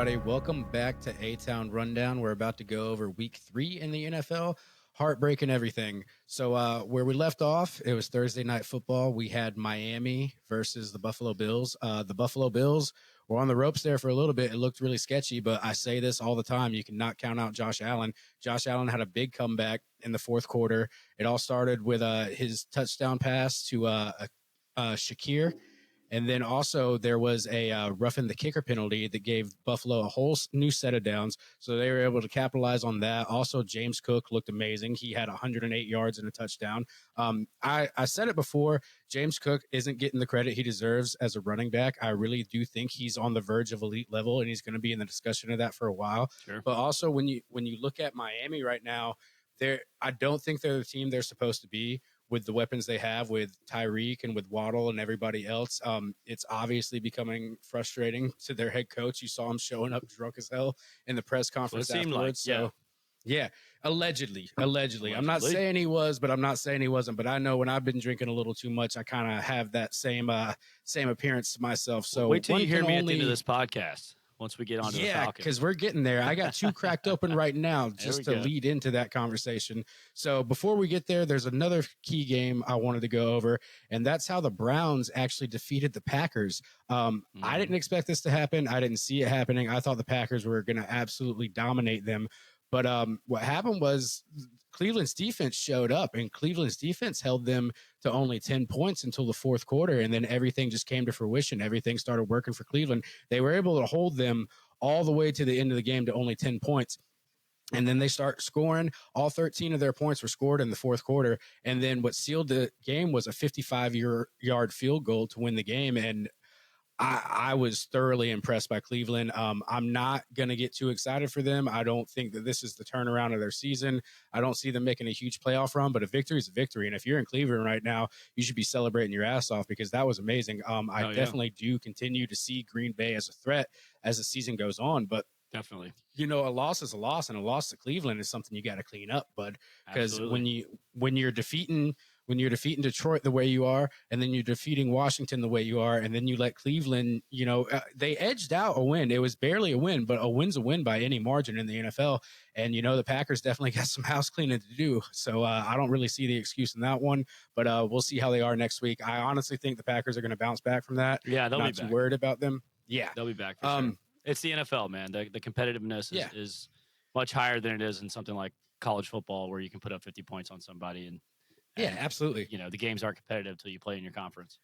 everybody? Welcome back to A-Town Rundown. We're about to go over week 3 in the NFL. Heartbreak and everything. So where we left off, it was Thursday night football. We had Miami versus the Buffalo Bills. The Buffalo Bills were on the ropes there for a little bit. It looked really sketchy, but I say this all the time. You cannot count out Josh Allen. Josh Allen had a big comeback in the fourth quarter. It all started with his touchdown pass to Shakir. And then also there was a roughing the kicker penalty that gave Buffalo a whole new set of downs. So they were able to capitalize on that. Also, James Cook looked amazing. He had 108 yards and a touchdown. I said it before, James Cook isn't getting the credit he deserves as a running back. I really do think he's on the verge of elite level, and he's going to be in the discussion of that for a while. Sure. But also when you look at Miami right now, I don't think they're the team they're supposed to be. With the weapons they have with Tyreek and with Waddle and everybody else, it's obviously becoming frustrating to their head coach. You saw him showing up drunk as hell in the press conference afterwards. Like, yeah, allegedly. I'm not saying he was, but I'm not saying he wasn't. But I know when I've been drinking a little too much, I kind of have that same appearance to myself. So wait till you hear me at the end of this podcast. Once we get on to the Falcons. Because we're getting there. I got 2 cracked open right now just to lead into that conversation. So before we get there, there's another key game I wanted to go over, and that's how the Browns actually defeated the Packers. I didn't expect this to happen. I didn't see it happening. I thought the Packers were going to absolutely dominate them. But what happened was Cleveland's defense showed up, and Cleveland's defense held them to only 10 points until the fourth quarter, and then everything just came to fruition. Everything started working for Cleveland. They were able to hold them all the way to the end of the game to only 10 points. And then they start scoring. All 13 of their points were scored in the fourth quarter. And then what sealed the game was a 55-yard field goal to win the game. And I was thoroughly impressed by Cleveland. I'm not going to get too excited for them. I don't think that this is the turnaround of their season. I don't see them making a huge playoff run, but a victory is a victory. And if you're in Cleveland right now, you should be celebrating your ass off because that was amazing. I definitely do continue to see Green Bay as a threat as the season goes on, but definitely, a loss is a loss, and a loss to Cleveland is something you got to clean up, bud. Because when you're defeating Detroit the way you are, and then you're defeating Washington the way you are, and then you let Cleveland, they edged out a win. It was barely a win, but a win's a win by any margin in the NFL. And, the Packers definitely got some house cleaning to do. So I don't really see the excuse in that one, but we'll see how they are next week. I honestly think the Packers are going to bounce back from that. Yeah, they'll be back. Not too worried about them. Yeah. They'll be back for sure. It's the NFL, man. The competitiveness is much higher than it is in something like college football where you can put up 50 points on somebody and yeah, absolutely. The games aren't competitive until you play in your conference.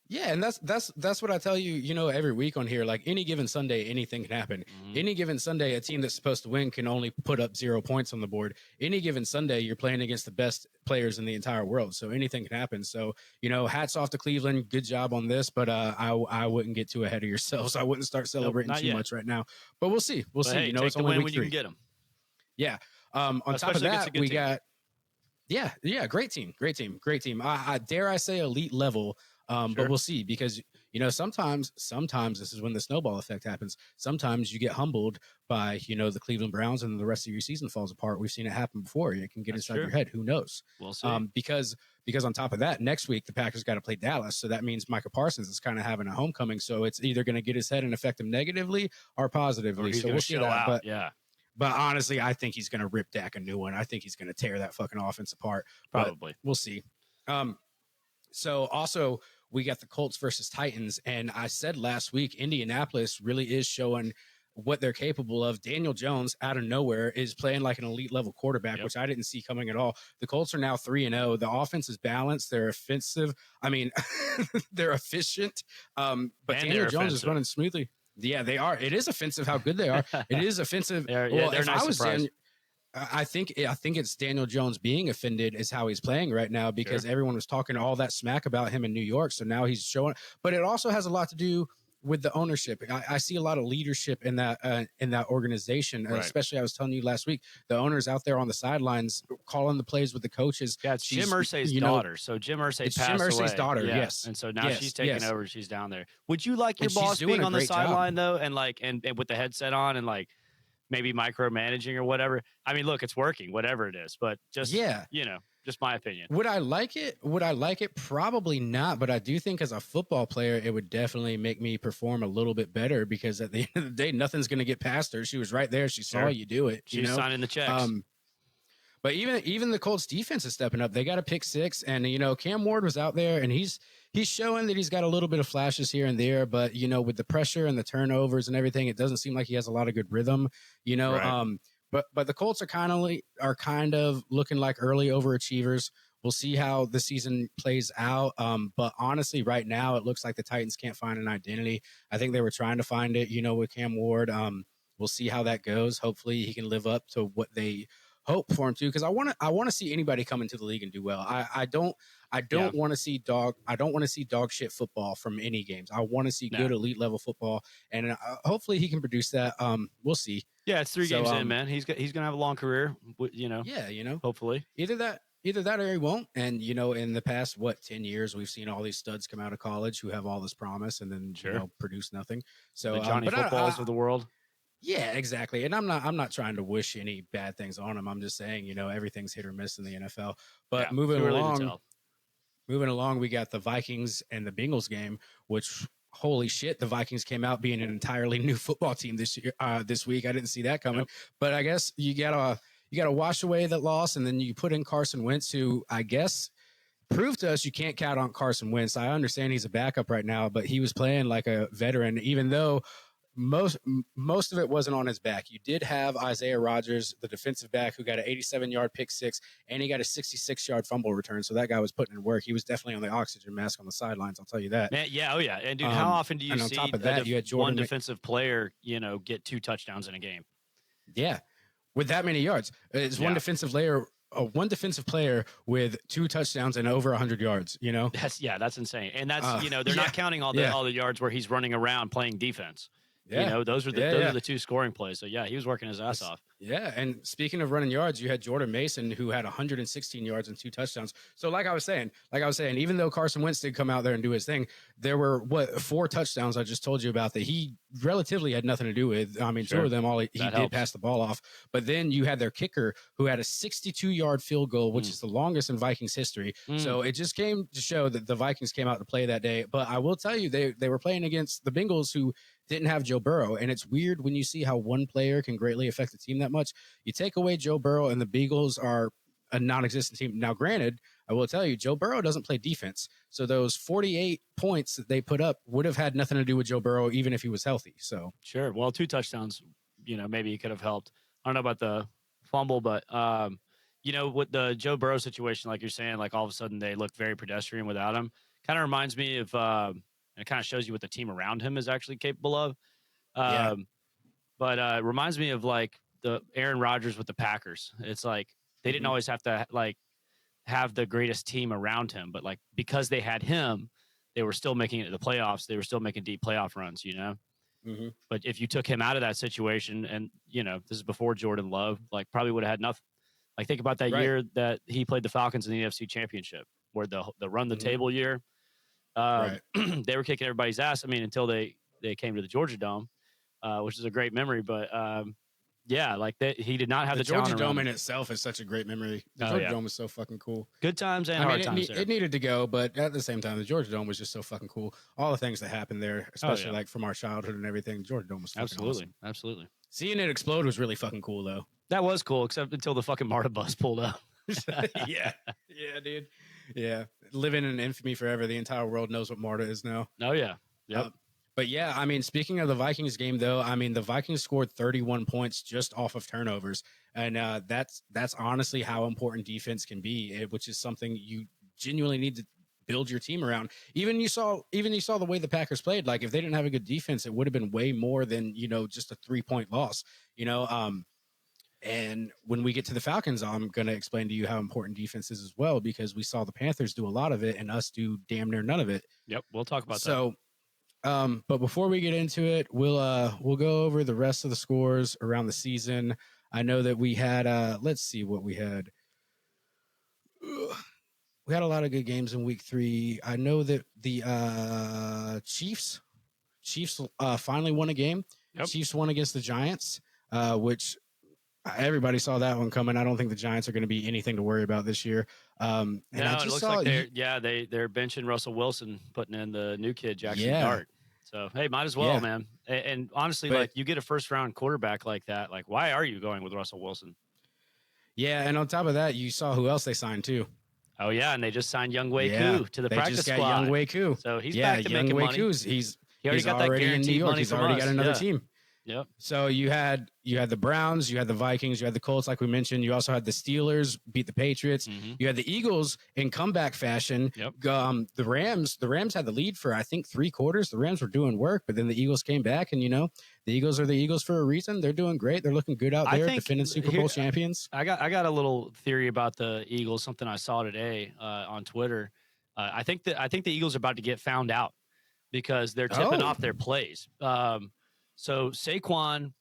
Yeah, and that's what I tell you, every week on here. Like any given Sunday, anything can happen. Any given Sunday, a team that's supposed to win can only put up 0 points on the board. Any given Sunday, you're playing against the best players in the entire world, so anything can happen. So, hats off to Cleveland. Good job on this, but I wouldn't get too ahead of yourselves. I wouldn't start celebrating too much right now. But we'll see. We'll see. Hey, it's only week 3. When you can get them. Yeah. On top of that, we got. Yeah, great team. I dare I say elite level, Sure. but we'll see because sometimes this is when the snowball effect happens. Sometimes you get humbled by the Cleveland Browns and the rest of your season falls apart. We've seen it happen before. It can get inside your head. Who knows? We'll see. Because on top of that, next week the Packers got to play Dallas, so that means Micah Parsons is kind of having a homecoming. So it's either going to get his head and affect him negatively or positively. So we'll see that. But yeah. But honestly, I think he's going to rip Dak a new one. I think he's going to tear that fucking offense apart. Probably. We'll see. So also, we got the Colts versus Titans. And I said last week, Indianapolis really is showing what they're capable of. Daniel Jones, out of nowhere, is playing like an elite level quarterback, which I didn't see coming at all. The Colts are now 3-0. The offense is balanced. They're offensive. I mean, they're efficient. But Daniel Jones is running smoothly. Yeah, they are. It is offensive how good they are. It is offensive. They're nice I think it's Daniel Jones being offended is how he's playing right now because everyone was talking all that smack about him in New York. So now he's showing. But it also has a lot to do with the ownership. I see a lot of leadership in that organization, right. Especially I was telling you last week, the owners out there on the sidelines calling the plays with the coaches. Yeah, it's Jim Irsay's daughter. So Jim Irsay passed Jim Irsay's away. daughter, yeah. yes. And so now she's taking over. She's down there. Would you like your boss being on the sideline though, and with the headset on and maybe micromanaging or whatever? I mean, look, it's working, whatever it is, but just Just my opinion. Would I like it? Probably not. But I do think as a football player, it would definitely make me perform a little bit better because at the end of the day, nothing's going to get past her. She was right there. She saw you do it. She's signing the checks. But even the Colts defense is stepping up. They got a pick 6, and Cam Ward was out there, and he's showing that he's got a little bit of flashes here and there. But with the pressure and the turnovers and everything, it doesn't seem like he has a lot of good rhythm. Right. But the Colts are kind of looking like early overachievers. We'll see how the season plays out. But honestly, right now, it looks like the Titans can't find an identity. I think they were trying to find it, with Cam Ward. We'll see how that goes. Hopefully, he can live up to what they hope for him to, because I want to see anybody come into the league and do well. I don't want to see dog shit football from any games. I want to see good elite level football, and hopefully he can produce that. We'll see. Yeah, it's 3 games in, man. He's gonna have a long career. Yeah, hopefully either that or he won't. And in the past 10 years, we've seen all these studs come out of college who have all this promise and then produce nothing. So the Johnny footballs of the world. Yeah, exactly. And I'm not trying to wish any bad things on him. I'm just saying, everything's hit or miss in the NFL. But moving along, we got the Vikings and the Bengals game, which holy shit, the Vikings came out being an entirely new football team this week. I didn't see that coming. But I guess you gotta wash away that loss, and then you put in Carson Wentz, who I guess proved to us you can't count on Carson Wentz. I understand he's a backup right now, but he was playing like a veteran, even though most of it wasn't on his back. You did have Isaiah Rodgers, the defensive back, who got an 87-yard pick 6, and he got a 66-yard fumble return. So that guy was putting in work. He was definitely on the oxygen mask on the sidelines. I'll tell you that. Man, yeah, oh yeah. And dude, how often do you see top of that, you had Jordan one defensive player, get 2 touchdowns in a game? Yeah, with that many yards, it's one defensive player with 2 touchdowns and over 100 yards. That's insane. And that's they're not counting all the yards where he's running around playing defense. Yeah. Those are the 2 scoring plays. So yeah, he was working his ass off. Yeah, and speaking of running yards, you had Jordan Mason, who had 116 yards and 2 touchdowns. So like I was saying, even though Carson Wentz did come out there and do his thing, there were 4 touchdowns I just told you about that he relatively had nothing to do with. I mean, 2 of them he did pass the ball off. But then you had their kicker, who had a 62-yard field goal, which is the longest in Vikings history. So it just came to show that the Vikings came out to play that day. But I will tell you, they were playing against the Bengals, who didn't have Joe Burrow. And it's weird when you see how one player can greatly affect the team that much. You take away Joe Burrow and the Bengals are a non-existent team. Now, granted, I will tell you, Joe Burrow doesn't play defense. So those 48 points that they put up would have had nothing to do with Joe Burrow, even if he was healthy. So sure. Well, 2 touchdowns, maybe he could have helped. I don't know about the fumble, but with the Joe Burrow situation, like you're saying, like all of a sudden they look very pedestrian without him. Kind of reminds me of, it kind of shows you what the team around him is actually capable of. But it reminds me of like the Aaron Rodgers with the Packers. It's like they didn't always have to like have the greatest team around him, but like because they had him, they were still making it to the playoffs. They were still making deep playoff runs, But if you took him out of that situation, and this is before Jordan Love, like probably would have had nothing. Like think about that year that he played the Falcons in the NFC Championship, where the run the table year. They were kicking everybody's ass. I mean, until they came to the Georgia Dome, which is a great memory. But he did not have the Georgia Dome in itself is such a great memory. The Georgia Dome was so fucking cool. Good times and hard times. It needed to go, but at the same time, the Georgia Dome was just so fucking cool. All the things that happened there, especially like from our childhood and everything. The Georgia Dome was fucking awesome. Absolutely. Seeing it explode was really fucking cool, though. That was cool, except until the fucking MARTA bus pulled up. Yeah, dude. Yeah, living in infamy forever. The entire world knows what MARTA is now. Oh yeah, yep. But yeah, I mean, speaking of the Vikings game, though, I mean, the Vikings scored 31 points just off of turnovers, and that's honestly how important defense can be, which is something you genuinely need to build your team around. Even you saw the way the Packers played. Like if they didn't have a good defense, it would have been way more than just a 3-point loss. And when we get to the Falcons, I'm going to explain to you how important defense is as well, because we saw the Panthers do a lot of it and us do damn near none of it. Yep. We'll talk about that. So, but before we get into it, we'll go over the rest of the scores around the season. I know that we had, let's see what we had. We had a lot of good games in week 3. I know that the Chiefs finally won a game. Yep. Chiefs won against the Giants, which everybody saw that one coming. I don't think the Giants are going to be anything to worry about this year. And No, I it just looks saw, like they're benching Russell Wilson, putting in the new kid Jackson yeah, Dart. So hey, might as well, yeah. man. And honestly, But like you get a first round quarterback like that, like why are you going with Russell Wilson? yeah, and on top of that, you saw who else they signed too. Oh yeah, and they just signed Young Wei Yeah, Koo to the they practice just got squad. Young Wei Koo. So he's Yeah, back to Young making Wei money. Koo's He already got that already in New guaranteed York. money He's from already us. got another Yeah. team. Yep. So you had the Browns, you had the Vikings, you had the Colts, like we mentioned. You also had the Steelers beat the Patriots. Mm-hmm. You had the Eagles in comeback fashion. Yep. The Rams had the lead for I think 3 quarters. The Rams were doing work, but then the Eagles came back, and the Eagles are the Eagles for a reason. They're doing great. They're looking good out there, defending Super Bowl champions. I got a little theory about the Eagles. Something I saw today on Twitter. I think the Eagles are about to get found out because they're tipping off their plays. So Saquon,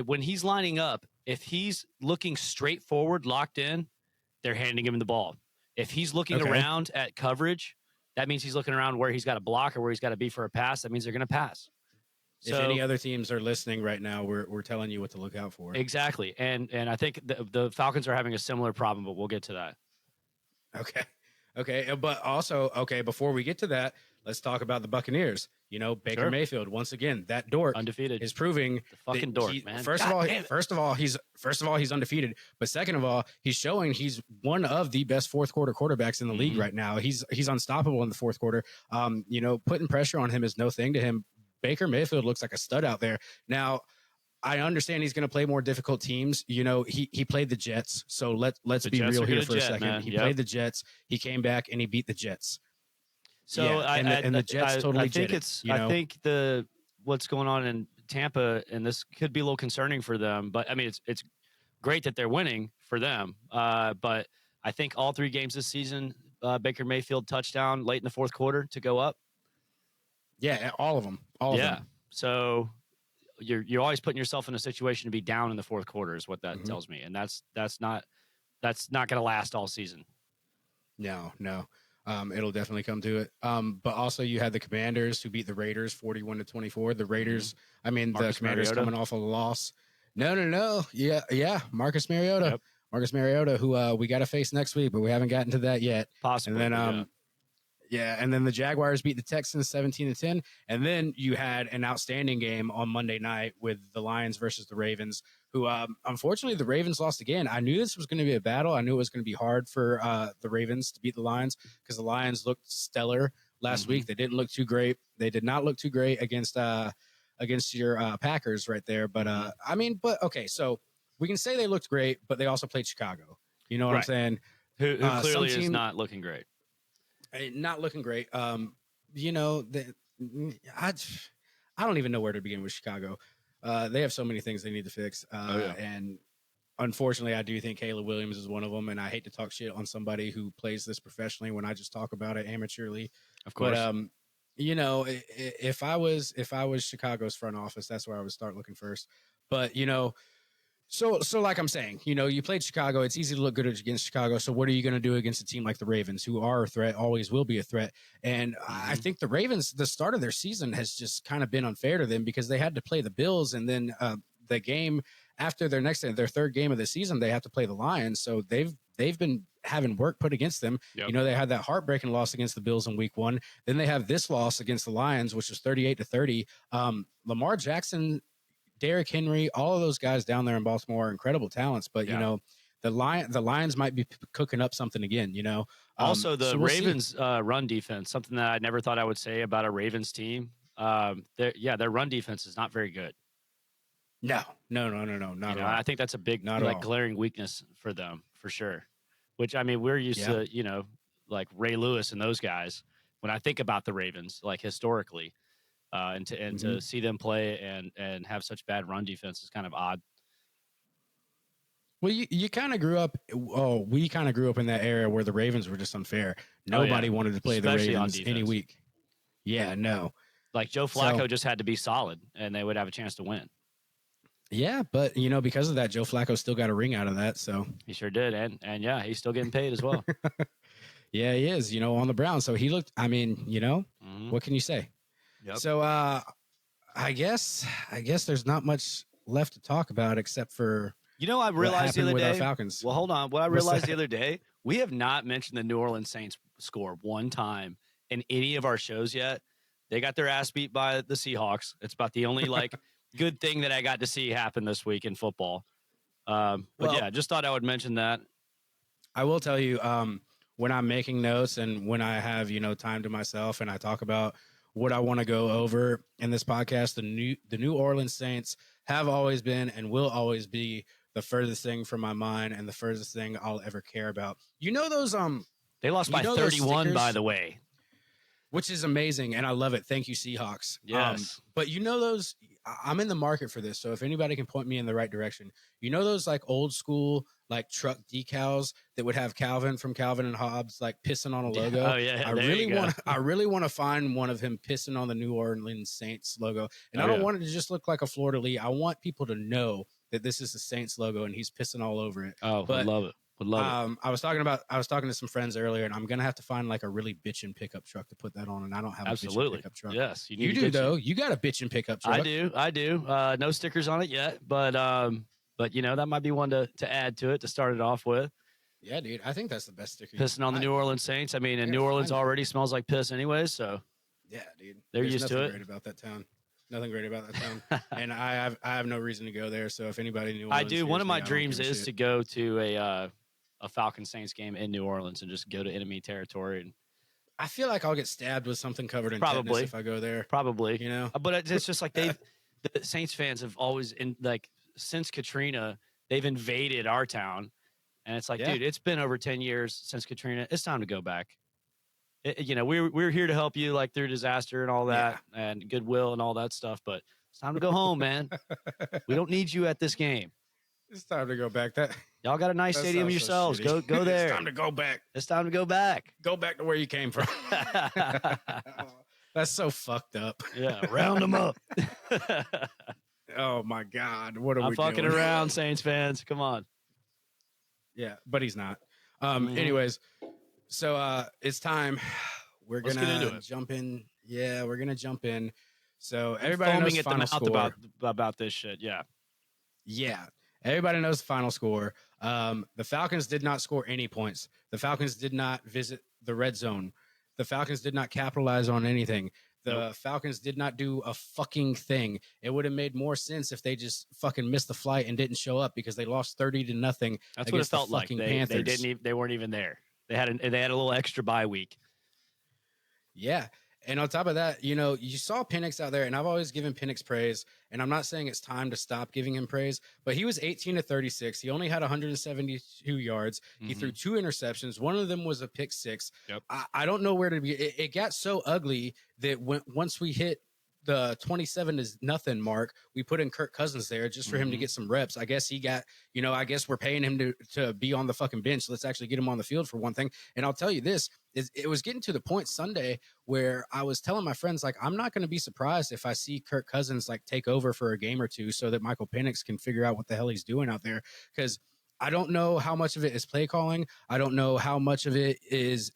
when he's lining up, if he's looking straight forward, locked in, they're handing him the ball. If he's looking around at coverage, that means he's looking around where he's got to block or where he's got to be for a pass. That means they're going to pass. If any other teams are listening right now, we're telling you what to look out for. Exactly. And I think the Falcons are having a similar problem, but we'll get to that. Okay. But also, before we get to that, let's talk about the Buccaneers. Baker Mayfield, once again, that dork undefeated is proving the fucking dork, man. First of all, he's undefeated. But second of all, he's showing he's one of the best fourth quarter quarterbacks in the league right now. He's unstoppable in the fourth quarter. Putting pressure on him is no thing to him. Baker Mayfield looks like a stud out there. Now, I understand he's going to play more difficult teams. He played the Jets. So let's be real here for a second. Man. He played the Jets. He came back and he beat the Jets. So the Jets totally. I think what's going on in Tampa, and this could be a little concerning for them. But I mean, it's great that they're winning for them. But I think all 3 games this season, Baker Mayfield touchdown late in the fourth quarter to go up. Yeah, all of them. All of them. So you're always putting yourself in a situation to be down in the fourth quarter is what that tells me, and that's not going to last all season. No. It'll definitely come to it. But also you had the Commanders who beat the Raiders 41-24. The Raiders, the Commanders coming off a loss. No. Yeah. Marcus Mariota. Yep. Marcus Mariota, who we got to face next week, but we haven't gotten to that yet. Possibly. And then, and then the Jaguars beat the Texans 17-10. And then you had an outstanding game on Monday night with the Lions versus the Ravens, who unfortunately the Ravens lost again. I knew this was going to be a battle. I knew it was going to be hard for the Ravens to beat the Lions because the Lions looked stellar last week. They didn't look too great. They did not look too great against your Packers right there. But okay, so we can say they looked great, but they also played Chicago. You know what I'm saying? Who clearly is not looking great. Not looking great. I don't even know where to begin with Chicago. They have so many things they need to fix. And unfortunately, I do think Caleb Williams is one of them. And I hate to talk shit on somebody who plays this professionally when I just talk about it amateurly. Of course. But, if I was Chicago's front office, that's where I would start looking first. But, So like I'm saying, you played Chicago. It's easy to look good against Chicago. So what are you going to do against a team like the Ravens, who are a threat, always will be a threat? And I think the Ravens, the start of their season has just kind of been unfair to them because they had to play the Bills, and then the game after their third game of the season, they have to play the Lions. So they've been having work put against them. Yep. They had that heartbreaking loss against the Bills in week 1. Then they have this loss against the Lions, which was 38-30. Lamar Jackson, Derrick Henry, all of those guys down there in Baltimore are incredible talents, but the Lions might be cooking up something again. Also, the Ravens run defense, something that I never thought I would say about a Ravens team. Their run defense is not very good. No, not at all. I think that's a big, glaring weakness for them for sure. Which we're used to, like Ray Lewis and those guys. When I think about the Ravens, like historically. And to see them play and have such bad run defense is kind of odd. Well, you kind of grew up. Oh, we kind of grew up in that era where the Ravens were just unfair. Nobody wanted to play especially the Ravens any week. Yeah, no. Like Joe Flacco just had to be solid, and they would have a chance to win. Yeah, but because of that, Joe Flacco still got a ring out of that. So he sure did, and yeah, he's still getting paid as well. Yeah, he is. On the Browns, so he looked. What can you say? Yep. So I guess there's not much left to talk about except for You know, I realized the other with our day. Falcons. Well, hold on. What I What's realized that? the other day, we have not mentioned the New Orleans Saints score one time in any of our shows yet. They got their ass beat by the Seahawks. It's about the only like good thing that I got to see happen this week in football. But Well, yeah, just thought I would mention that. I will tell you, when I'm making notes and when I have, time to myself and I talk about what I want to go over in this podcast, the New Orleans Saints have always been and will always be the furthest thing from my mind and the furthest thing I'll ever care about. You know those They lost by 31, by the way. Which is amazing, and I love it. Thank you, Seahawks. Yes. But those, I'm in the market for this, so if anybody can point me in the right direction, those like old school like truck decals that would have Calvin from Calvin and Hobbes like pissing on a logo. Oh yeah, I really want to find one of him pissing on the New Orleans Saints logo, and I don't want it to just look like a Fleur de Lis. I want people to know that this is the Saints logo, and he's pissing all over it. Oh, I love it. Would love it. I was talking to some friends earlier, and I'm gonna have to find like a really bitchin' pickup truck to put that on, and I don't have a bitchin' pickup truck. Yes, you do though. You got a bitchin' pickup truck. I do. No stickers on it yet, but that might be one to add to it to start it off with. Yeah, dude, I think that's the best sticker. Pissing on the New Orleans Saints. I mean, and New Orleans already smells like piss anyways, so yeah, dude, they're used to it. Great about that town. Nothing great about that town, and I have no reason to go there. So if anybody knew, I do. One of my dreams is to go to a Falcons Saints game in New Orleans and just go to enemy territory. And I feel like I'll get stabbed with something covered in tetanus if I go there. Probably, but it's just like the Saints fans have always since Katrina, they've invaded our town, and it's like, dude, it's been over 10 years since Katrina. It's time to go back. We're here to help you like through disaster and all that and goodwill and all that stuff, but it's time to go home, man. We don't need you at this game. It's time to go back. Y'all got a nice stadium yourselves. Go there. It's time to go back. It's time to go back. Go back to where you came from. That's so fucked up. Yeah, round them up. Oh my God, what are I'm we fucking doing? around, Saints fans. Come on. Yeah, but he's not. Anyways, so it's time. We're gonna jump in. Yeah, we're gonna jump in. So everybody knows the final score about this shit. Yeah. Yeah. Everybody knows the final score. The Falcons did not score any points. The Falcons did not visit the red zone. The Falcons did not capitalize on anything. The Falcons did not do a fucking thing. It would have made more sense if they just fucking missed the flight and didn't show up because they lost 30-0. That's what it felt like. Panthers. They weren't even there. They had a little extra bye week. Yeah. And on top of that, you saw Penix out there, and I've always given Penix praise, and I'm not saying it's time to stop giving him praise, but he was 18-36. He only had 172 yards. He threw 2 interceptions. One of them was a pick 6. Yep. I don't know where to be. It got so ugly that once we hit the 27-0 mark, we put in Kirk Cousins there just for him to get some reps. I guess he got, I guess we're paying him to be on the fucking bench. Let's actually get him on the field for one thing. And I'll tell you this, it was getting to the point Sunday where I was telling my friends, like, I'm not going to be surprised if I see Kirk Cousins like take over for a game or two so that Michael Penix can figure out what the hell he's doing out there. Because I don't know how much of it is play calling. I don't know how much of it is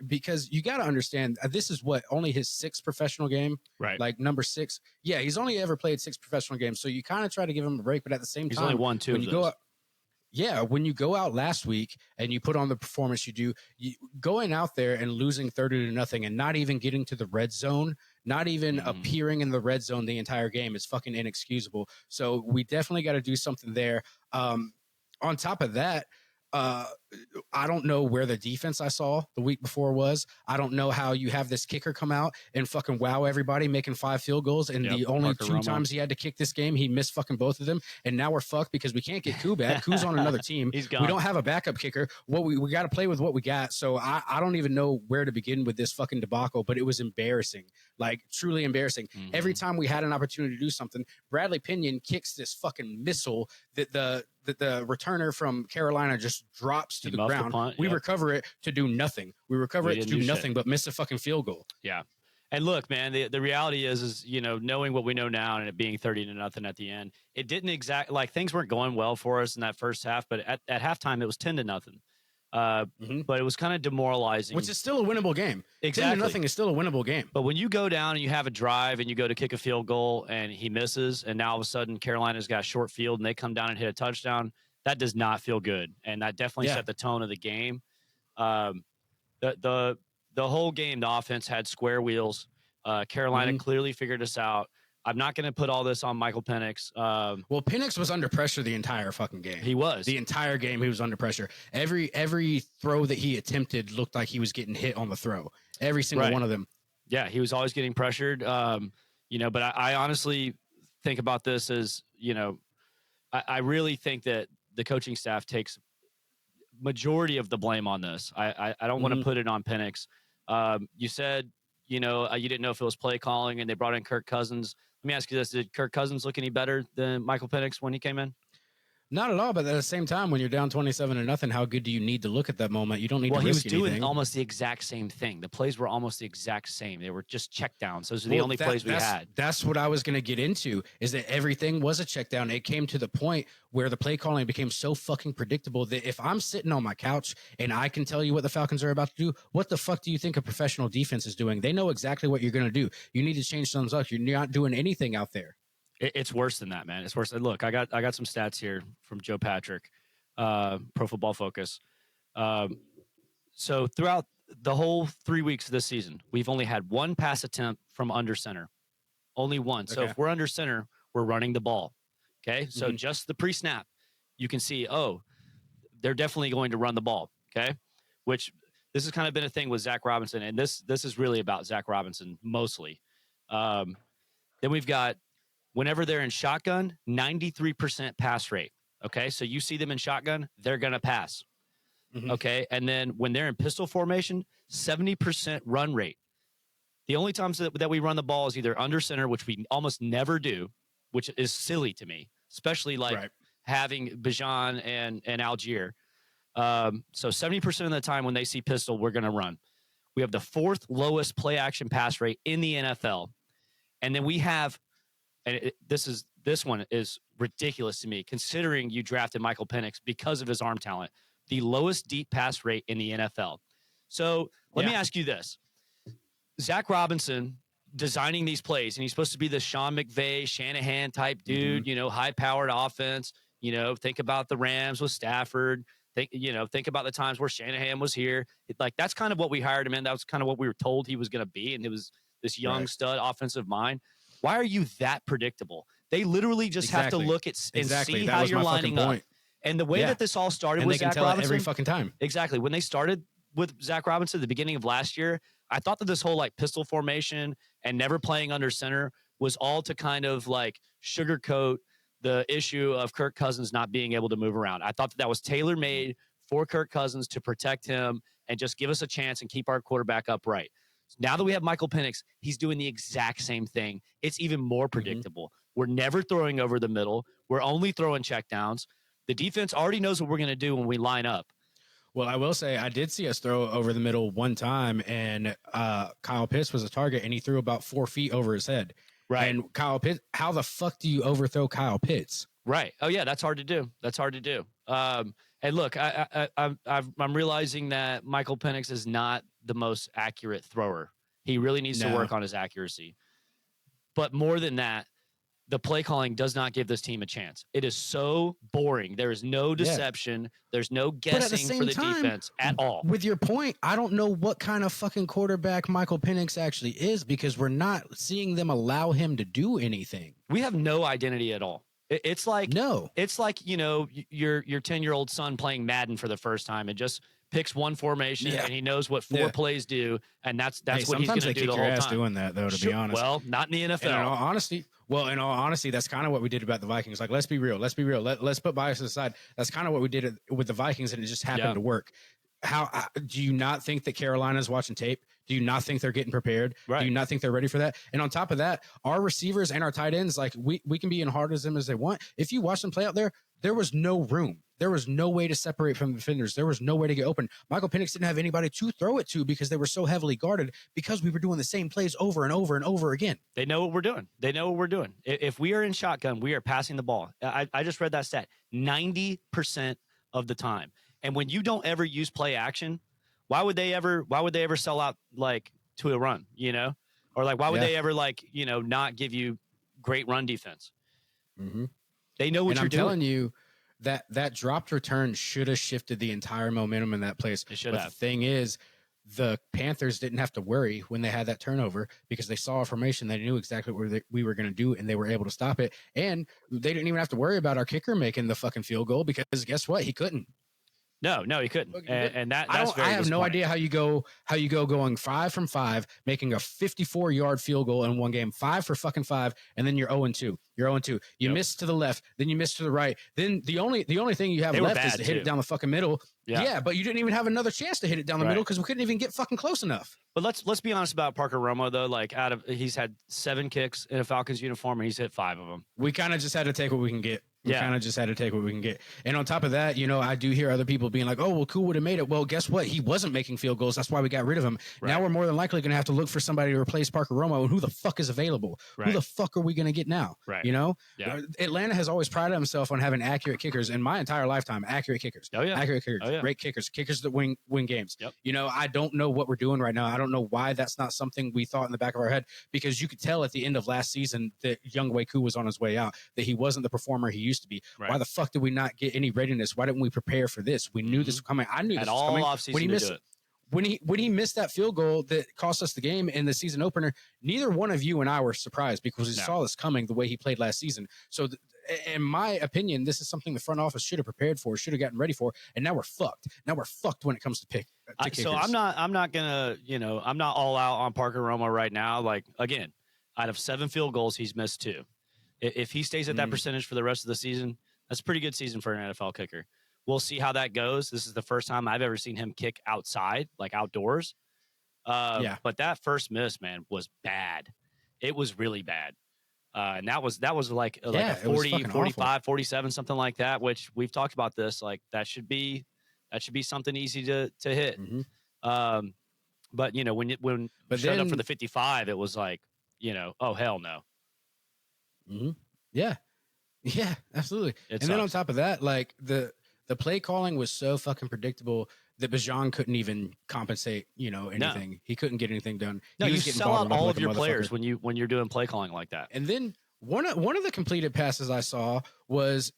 because you got to understand, this is only his 6th professional game, right? Like number 6. Yeah, he's only ever played 6 professional games. So you kind of try to give him a break, but at the same time, he's only won 2 of those. When you go out last week and you put on the performance you do, going out there and losing 30-0 and not even getting to the red zone, not even appearing in the red zone the entire game is fucking inexcusable. So we definitely got to do something there. On top of that, I don't know where the defense I saw the week before was. I don't know how you have this kicker come out and fucking wow everybody making 5 field goals. And the only Parker 2 Romo. Times he had to kick this game, he missed fucking both of them. And now we're fucked because we can't get Koo back. Koo's on another team. He's gone. We don't have a backup kicker. We got to play with what we got. So I don't even know where to begin with this fucking debacle, but it was embarrassing, like truly embarrassing. Every time we had an opportunity to do something, Bradley Pinion kicks this fucking missile that the returner from Carolina just drops to the ground. We recover it to do nothing. We recover it to do nothing but miss a fucking field goal. Yeah. And look, man, the reality is, knowing what we know now and it being 30-0 at the end, it didn't things weren't going well for us in that first half, but at halftime it was 10-0. But it was kind of demoralizing. Which is still a winnable game. Exactly. 10-0 is still a winnable game. But when you go down and you have a drive and you go to kick a field goal and he misses, and now all of a sudden Carolina's got a short field and they come down and hit a touchdown, that does not feel good. And that definitely set the tone of the game. The whole game, the offense had square wheels. Carolina clearly figured us out. I'm not going to put all this on Michael Penix. Well, Penix was under pressure the entire fucking game. He was. The entire game, he was under pressure. Every throw that he attempted looked like he was getting hit on the throw. Every single one of them. Yeah, he was always getting pressured. But I honestly think about this as, I really think that the coaching staff takes majority of the blame on this. I don't want to put it on Penix. You said, you didn't know if it was play calling and they brought in Kirk Cousins. Let me ask you this. Did Kirk Cousins look any better than Michael Penix when he came in? Not at all, but at the same time, when you're down 27-0, how good do you need to look at that moment? You don't need to risk anything. He was doing almost the exact same thing. The plays were almost the exact same. They were just check downs. Those are the only plays we had. That's what I was going to get into, is that everything was a check down. It came to the point where the play calling became so fucking predictable that if I'm sitting on my couch and I can tell you what the Falcons are about to do, what the fuck do you think a professional defense is doing? They know exactly what you're going to do. You need to change something up. You're not doing anything out there. It's worse than that, man. It's worse. Look, I got some stats here from Joe Patrick, Pro Football Focus. So throughout the whole 3 weeks of this season, we've only had one pass attempt from under center. Only one. Okay. So if we're under center, we're running the ball. Okay. So just the pre-snap, you can see, they're definitely going to run the ball. Okay. Which this has kind of been a thing with Zach Robinson. And this is really about Zach Robinson mostly. Then we've got, whenever they're in shotgun, 93% pass rate. Okay. So you see them in shotgun, they're going to pass. Okay. And then when they're in pistol formation, 70% run rate. The only times that we run the ball is either under center, which we almost never do, which is silly to me, especially having Bijan and Algier. So 70% of the time when they see pistol, we're going to run. We have the fourth lowest play action pass rate in the NFL. And then we have, and this one is ridiculous to me, considering you drafted Michael Penix because of his arm talent, the lowest deep pass rate in the NFL. So let me ask you this. Zach Robinson designing these plays, and he's supposed to be the Sean McVay, Shanahan type dude, high-powered offense. Think about the Rams with Stafford. Think about the times where Shanahan was here. That's kind of what we hired him in. That was kind of what we were told he was going to be, and it was this young stud offensive mind. Why are you that predictable? They literally just have to look at and see how you're lining up. And the way that this all started with Zach Robinson, every fucking time. Exactly. When they started with Zach Robinson at the beginning of last year, I thought that this whole pistol formation and never playing under center was all to kind of sugarcoat the issue of Kirk Cousins not being able to move around. I thought that was tailor-made for Kirk Cousins to protect him and just give us a chance and keep our quarterback upright. Now that we have Michael Penix, he's doing the exact same thing. It's even more predictable. We're never throwing over the middle. We're only throwing checkdowns. The defense already knows what we're going to do when we line up. Well, I will say I did see us throw over the middle one time, and Kyle Pitts was a target, and he threw about 4 feet over his head. Right. And Kyle Pitts, how the fuck do you overthrow Kyle Pitts? Right. Oh, yeah, that's hard to do. And look, I'm realizing that Michael Penix is not the most accurate thrower. He really needs to work on his accuracy. But more than that, the play calling does not give this team a chance. It is so boring. There is no deception. There's no guessing for the defense at all. With your point, I don't know what kind of fucking quarterback Michael Penix actually is, because we're not seeing them allow him to do anything. We have no identity at all. It's like your 10-year-old son playing Madden for the first time and just picks one formation and he knows what four plays do, and that's what he's going to do the whole time. Doing that though, to be honest. Well, not in the NFL. In all honesty, that's kind of what we did about the Vikings. Let's be real. Let's put bias aside. That's kind of what we did with the Vikings, and it just happened to work. How do you not think that Carolina's watching tape? Do you not think they're getting prepared? Right. Do you not think they're ready for that? And on top of that, our receivers and our tight ends, we can be in hard as them as they want. If you watch them play out there, there was no room. There was no way to separate from the defenders. There was no way to get open. Michael Penix didn't have anybody to throw it to because they were so heavily guarded, because we were doing the same plays over and over and over again. They know what we're doing. If we are in shotgun, we are passing the ball. I just read that stat, 90% of the time. And when you don't ever use play action, why would they ever sell out to a run, or why would they ever not give you great run defense? Mm-hmm. They know what you're doing. I'm telling you, that dropped return should have shifted the entire momentum in that place. It should but have. The thing is, the Panthers didn't have to worry when they had that turnover because they saw a formation. They knew exactly what we were going to do, and they were able to stop it. And they didn't even have to worry about our kicker making the fucking field goal because guess what? He couldn't. No, he couldn't. And that's I have no idea how you go going 5 from 5, making a 54-yard field goal in one game, 5 for fucking 5, and then you're 0-2. You're 0-2. You miss to the left, then you miss to the right. Then the only thing you have left is to hit it down the fucking middle. Yeah, but you didn't even have another chance to hit it down the middle because we couldn't even get fucking close enough. But let's be honest about Parker Romo though. Like he's had 7 kicks in a Falcons uniform and he's hit 5 of them. We kind of just had to take what we can get. We kind of just had to take what we can get. And on top of that, I do hear other people being like, oh, well, Cool would have made it. Well, guess what? He wasn't making field goals. That's why we got rid of him. Right. Now we're more than likely going to have to look for somebody to replace Parker Romo. And who the fuck is available? Right. Who the fuck are we going to get now? Right. Atlanta has always prided himself on having accurate kickers in my entire lifetime. Accurate kickers. Oh, yeah. Accurate kickers. Great kickers. Kickers that win games. Yep. I don't know what we're doing right now. I don't know why that's not something we thought in the back of our head, because you could tell at the end of last season that young Waku was on his way out, that he wasn't the performer he used to be. Right. Why the fuck did we not get any readiness? Why didn't we prepare for this? We knew this was coming. I knew this was coming. When he missed that field goal that cost us the game in the season opener, neither one of you and I were surprised because we saw this coming the way he played last season. So in my opinion, this is something the front office should have prepared for, should have gotten ready for, and now we're fucked. Now we're fucked when it comes to kickers. So I'm not gonna, I'm not all out on Parker Romo right now. Like, again, out of 7 field goals, he's missed 2. If he stays at that percentage for the rest of the season, that's a pretty good season for an NFL kicker. We'll see how that goes. This is the first time I've ever seen him kick outside, like outdoors. But that first miss, man, was bad. It was really bad. And that was like a 40, 45, awful. 47, something like that, which we've talked about this. Like that should be something easy to hit. Mm-hmm. But when showed up for the 55, it was like, oh hell no. Mm-hmm. Yeah, absolutely. Then on top of that, like the play calling was so fucking predictable that Bijan couldn't even compensate, anything. No. He couldn't get anything done. No, you sell out all of your players when you're doing play calling like that. And then one of the completed passes I saw was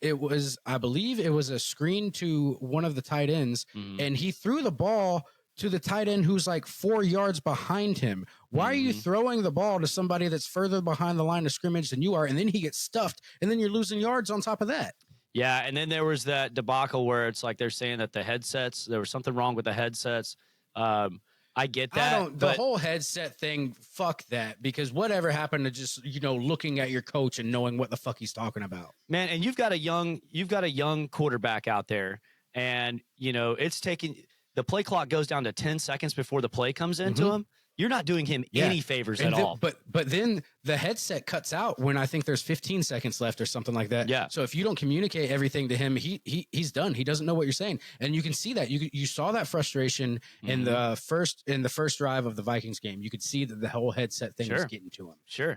I believe it was a screen to one of the tight ends, and he threw the ball to the tight end who's like 4 yards behind him. Why are you throwing the ball to somebody that's further behind the line of scrimmage than you are? And then he gets stuffed, and then you're losing yards on top of that. Yeah, and then there was that debacle where it's like they're saying that there was something wrong with the headsets. I get that. The whole headset thing, fuck that, because whatever happened to just, looking at your coach and knowing what the fuck he's talking about? Man, and you've got a young quarterback out there, and, it's taking – the play clock goes down to 10 seconds before the play comes into him. You're not doing him any favors at all. But then the headset cuts out when I think there's 15 seconds left or something like that. Yeah. So if you don't communicate everything to him, he's done. He doesn't know what you're saying, and you can see that. You saw that frustration in the first drive of the Vikings game. You could see that the whole headset thing was getting to him. Sure.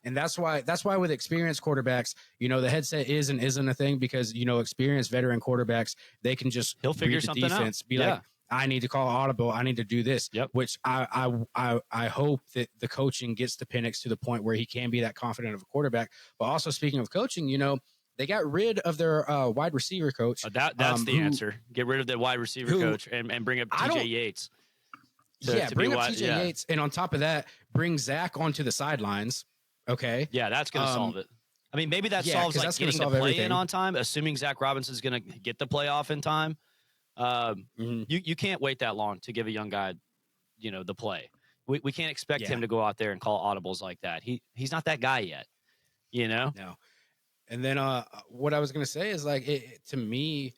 And that's why with experienced quarterbacks, the headset is and isn't a thing, because experienced veteran quarterbacks, they can just he'll figure something defense, out. Be like, I need to call audible. I need to do this. Yep. Which I hope that the coaching gets to Penix to the point where he can be that confident of a quarterback. But also, speaking of coaching, they got rid of their wide receiver coach. That's the answer. Get rid of the wide receiver coach and bring up TJ Yates. Bring up TJ Yates, and on top of that, bring Zach onto the sidelines. Okay. Yeah, that's going to solve it. I mean, maybe that solves like getting the play in on time, assuming Zach Robinson's going to get the playoff in time. You can't wait that long to give a young guy, the play. We can't expect him to go out there and call audibles like that. He's not that guy yet, No. And then what I was going to say is, like, to me,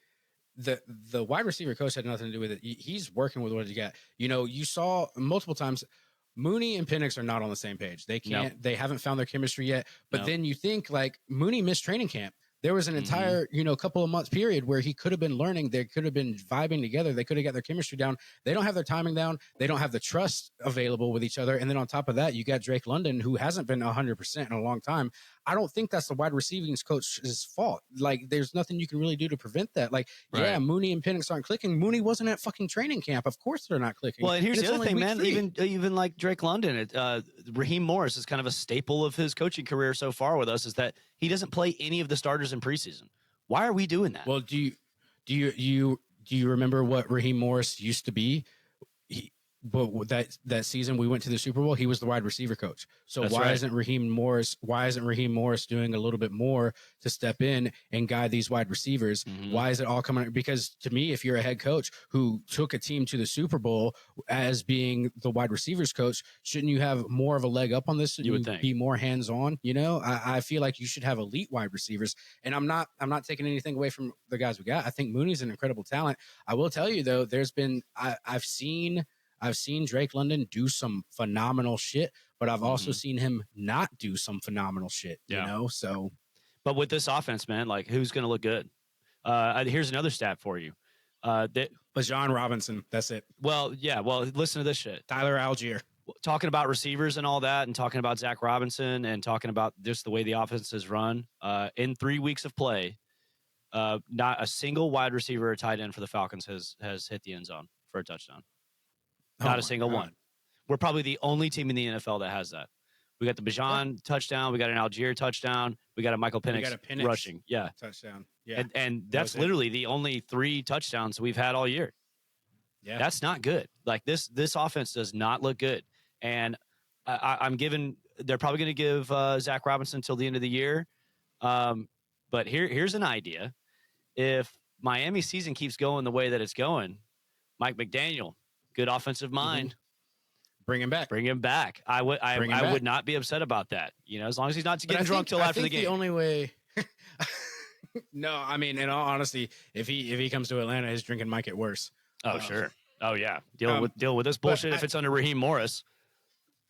the wide receiver coach had nothing to do with it. He's working with what he got. You saw multiple times Mooney and Penix are not on the same page. They can't. They haven't found their chemistry yet. But then you think, like, Mooney missed training camp. There was an entire, couple of months period where he could have been learning. They could have been vibing together. They could have got their chemistry down. They don't have their timing down. They don't have the trust available with each other. And then on top of that, you got Drake London, who hasn't been 100% in a long time. I don't think that's the wide receiving coach's fault. Like, there's nothing you can really do to prevent that. Like, Mooney and Penix aren't clicking. Mooney wasn't at fucking training camp. Of course they're not clicking. Well, and here's the other thing, man. Even like Drake London, Raheem Morris is kind of a staple of his coaching career so far with us, is that he doesn't play any of the starters in preseason. Why are we doing that? Well, do you remember what Raheem Morris used to be? But that season we went to the Super Bowl, he was the wide receiver coach. So That's why right. isn't Raheem Morris doing a little bit more to step in and guide these wide receivers? Mhm. Why is it all coming? Because to me, if you're a head coach who took a team to the Super Bowl as being the wide receivers coach, shouldn't you have more of a leg up on this? Shouldn't You would you think. be more hands on? You know, I feel like you should have elite wide receivers. And I'm not taking anything away from the guys we got. I think Mooney's an incredible talent. I will tell you though, I've seen Drake London do some phenomenal shit, but I've also seen him not do some phenomenal shit, you know? So, but with this offense, man, like who's going to look good? Here's another stat for you. Bijan Robinson, that's it. Well, yeah. Well, listen to this shit. Tyler Algier. Talking about receivers and all that, and talking about Zach Robinson, and talking about just the way the offense is run. In 3 weeks of play, not a single wide receiver or tight end for the Falcons has hit the end zone for a touchdown. Not a single one. We're probably the only team in the NFL that has that. We got the Bijan touchdown. We got an Algier touchdown. We got a Michael Penix, rushing. Yeah. Touchdown. Yeah. And that's literally the only 3 touchdowns we've had all year. Yeah. That's not good. Like this offense does not look good. And they're probably going to give Zach Robinson until the end of the year. But here's an idea. If Miami's season keeps going the way that it's going, Mike McDaniel, good offensive mind. Bring him back. I would not be upset about that. You know, as long as he's not getting drunk till after the game. The only way. No, I mean, in all honesty, if he comes to Atlanta, his drinking might get worse. Oh, sure. Oh, yeah. Deal with this bullshit if it's under Raheem Morris.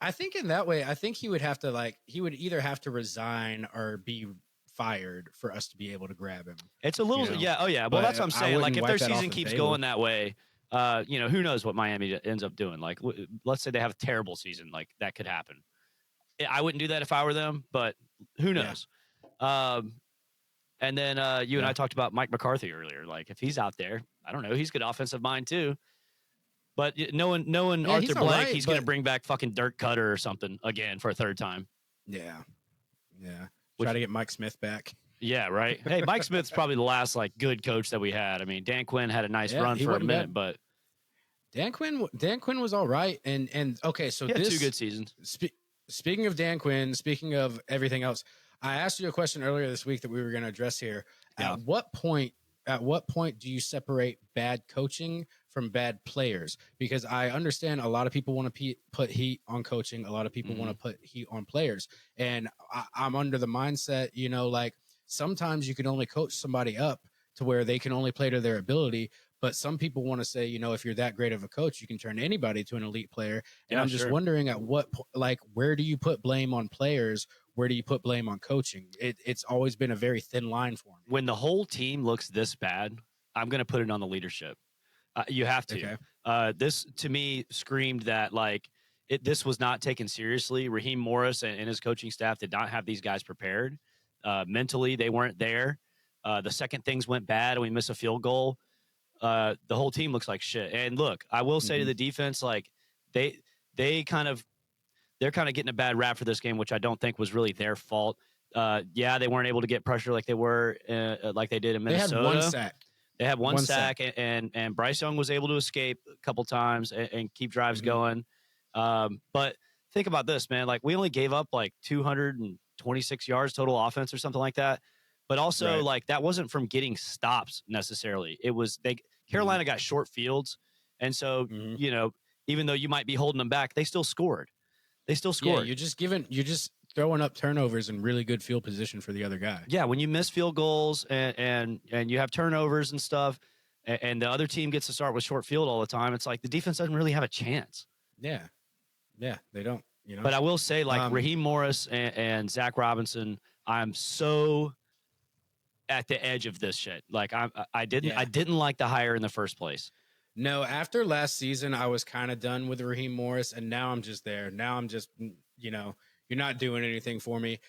I think in that way, I think he would have to he would either have to resign or be fired for us to be able to grab him. It's a little, yeah. Oh, yeah. Well, that's what I'm saying. Like, if their season keeps going that way, who knows what Miami ends up doing? Like, let's say they have a terrible season, like that could happen. I wouldn't do that if I were them, but who knows? Yeah. And then you and I talked about Mike McCarthy earlier. Like, if he's out there, I don't know, he's good offensive mind too. But knowing Arthur Blank, he's going to bring back fucking Dirk Cutter or something again for a third time. Yeah. Try to get Mike Smith back. Yeah, right. Hey, Mike Smith's probably the last good coach that we had. I mean, Dan Quinn had a nice run for a minute, but Dan Quinn was all right. And okay, so he had 2 good seasons. Speaking of Dan Quinn, speaking of everything else, I asked you a question earlier this week that we were going to address here. Yeah. At what point do you separate bad coaching from bad players? Because I understand a lot of people want to put heat on coaching. A lot of people want to put heat on players. And I'm under the mindset, sometimes you can only coach somebody up to where they can only play to their ability. But some people want to say, if you're that great of a coach, you can turn anybody to an elite player. And I'm just wondering where do you put blame on players? Where do you put blame on coaching? It's always been a very thin line for me. When the whole team looks this bad, I'm going to put it on the leadership. You have to. Okay. This, to me, screamed that, this was not taken seriously. Raheem Morris and his coaching staff did not have these guys prepared. Mentally, they weren't there. The second things went bad and we miss a field goal, the whole team looks like shit. And look, I will say to the defense, they're kind of getting a bad rap for this game, which I don't think was really their fault. They weren't able to get pressure like they were, like they did in Minnesota. They had 1 sack. They had one sack. And Bryce Young was able to escape a couple times and keep drives going. But think about this, man. We only gave up 226 yards total offense or something like that. But also, that wasn't from getting stops necessarily. It was Carolina got short fields, and so even though you might be holding them back, they still scored. Yeah, you're just throwing up turnovers in really good field position for the other guy. Yeah, when you miss field goals and you have turnovers and stuff, and the other team gets to start with short field all the time, it's like the defense doesn't really have a chance. Yeah, they don't. But I will say, Raheem Morris and Zach Robinson, I'm so at the edge of this shit. I didn't like the hire in the first place. No, after last season, I was kind of done with Raheem Morris, and now I'm just there. Now I'm just, you're not doing anything for me.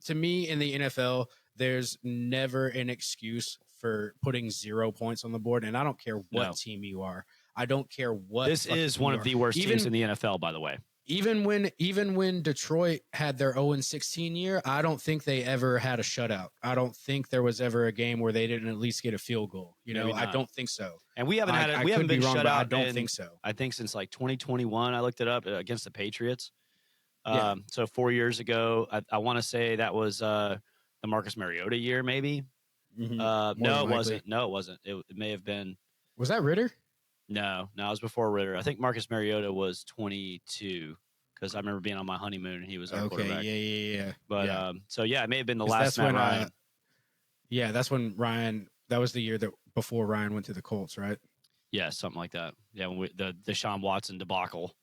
To me in the NFL, there's never an excuse for putting 0 points on the board, and I don't care what team you are. I don't care what. This is one of the worst teams in the NFL, by the way. even when Detroit had their 0-16 year, I don't think they ever had a shutout. I don't think there was ever a game where they didn't at least get a field goal. You know, I don't think so. And we haven't had it. I We haven't could be been wrong, shut but out. I don't think so. I think since like 2021, I looked it up against the Patriots. Yeah. So 4 years ago, I want to say that was the Marcus Mariota year, maybe. No, it wasn't. No, it wasn't. It may have been. Was that Ritter? No, it was before Ritter. I think Marcus Mariota was 22 because I remember being on my honeymoon and he was our quarterback. Yeah. But so yeah, it may have been the last Matt Ryan. Yeah, that's when Ryan. That was the year that before Ryan went to the Colts, right? Yeah, something like that. Yeah, when the Deshaun Watson debacle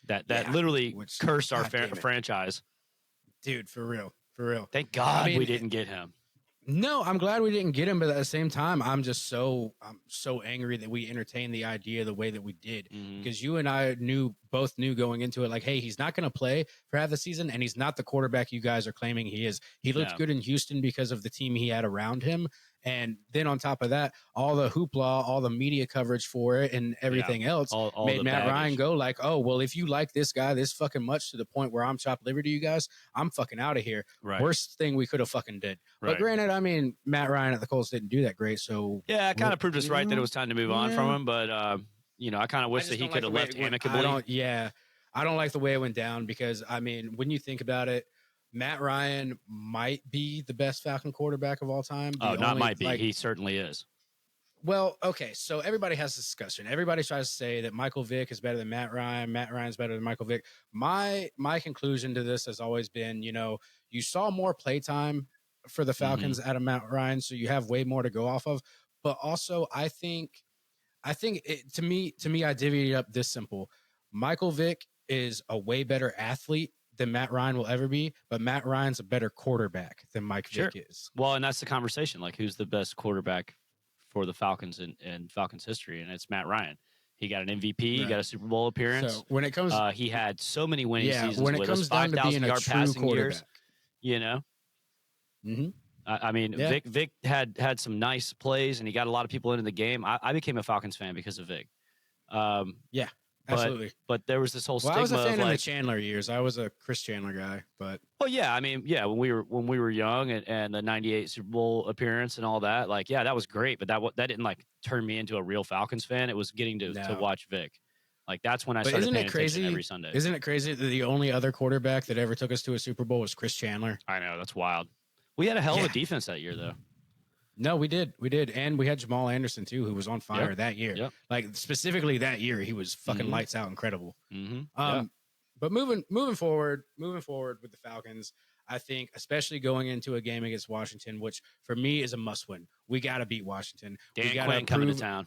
that literally cursed our franchise. Dude, for real. Thank God we didn't get him. No, I'm glad we didn't get him, but at the same time, I'm so angry that we entertained the idea the way that we did, because you and I both knew going into it, like, hey, he's not going to play for half the season, and he's not the quarterback you guys are claiming he is. He looked good in Houston because of the team he had around him, and then on top of that, all the hoopla, all the media coverage for it, and everything else all made Matt Ryan go like, oh, well, if you like this guy this fucking much to the point where I'm chopped liver to you guys, I'm fucking out of here. Right. Worst thing we could have fucking did. Right. But granted, I mean, Matt Ryan at the Colts didn't do that great, so yeah, it kind of proved us right that it was time to move on from him. But I kind of wish that he could have left amicably. I don't like the way it went down, because I mean, when you think about it, Matt Ryan might be the best Falcon quarterback of all time. He certainly is. Well, okay, so everybody has this discussion. Everybody tries to say that Michael Vick is better than Matt Ryan. Matt Ryan's better than Michael Vick. My conclusion to this has always been, you saw more playtime for the Falcons out of Matt Ryan, so you have way more to go off of. But also, I think to me, I divvied it up this simple. Michael Vick is a way better athlete than Matt Ryan will ever be, but Matt Ryan's a better quarterback than Mike Vick is. Well, and that's the conversation. Like, who's the best quarterback for the Falcons in Falcons history? And it's Matt Ryan. He got an MVP. Right. He got a Super Bowl appearance. So when it comes, he had so many winning seasons. When it comes down to being a true quarterback, I mean, Vic had some nice plays, and he got a lot of people into the game. I became a Falcons fan because of Vic. Absolutely. But there was this whole stigma. I was a fan in the Chandler years. I was a Chris Chandler guy, but I mean, when we were young and the '98 Super Bowl appearance and all that, like, that was great. But that didn't like turn me into a real Falcons fan. It was getting to watch Vic. Like, that's when I started paying attention every Sunday. Isn't it crazy that the only other quarterback that ever took us to a Super Bowl was Chris Chandler? I know, that's wild. We had a hell of a defense that year, though. No, we did. And we had Jamal Anderson, too, who was on fire that year. Yep. Like, specifically that year, he was fucking lights out incredible. Mm-hmm. But moving forward with the Falcons, I think, especially going into a game against Washington, which for me is a must win. We got to beat Washington. Dan Quinn coming to town.